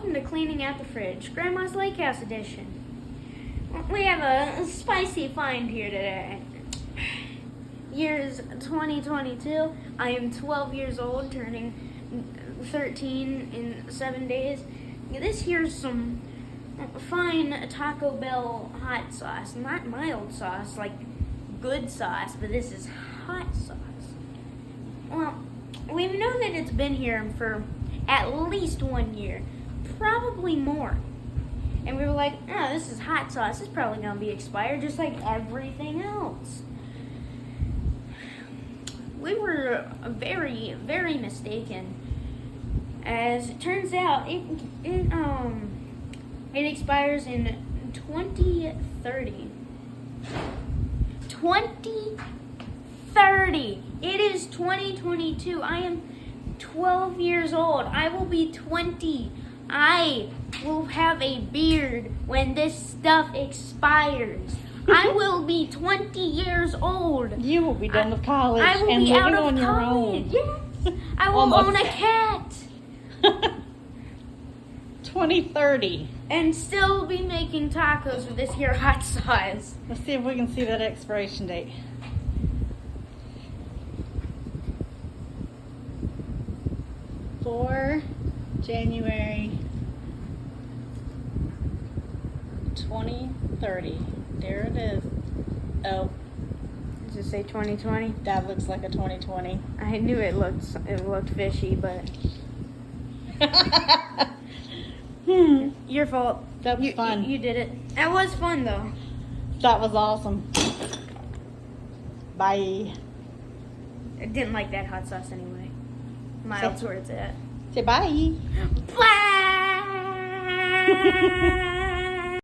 welcome to Cleaning Out the Fridge, Grandma's Lake House edition. We have a spicy find here today. Year's 2022. I am 12 years old, turning 13 in 7 days. This here's some fine Taco Bell hot sauce. Not mild sauce, like good sauce, but this is hot sauce. Well, we know that it's been here for at least 1 year, probably more. And we were like, oh, this is hot sauce. It's probably going to be expired just like everything else. We were very, very mistaken. As it turns out, it expires in 2030. 2030. It is 2022. I am 12 years old. I will be 20. I will have a beard when this stuff expires. I will be 20 years old. You will be done with college I will and be living out of on your college. own. Yes. I will Almost. own a cat. 2030. And still be making tacos with this here hot sauce. Let's see if we can see that expiration date. For January 2030. There it is. Oh, Does it say 2020? that looks like a 2020. I knew it looked fishy, but your fault. That was You- fun. You did it. That was fun though. That was awesome. Bye. I didn't like that hot sauce anyway. Mild So- towards it. Say bye. Bye.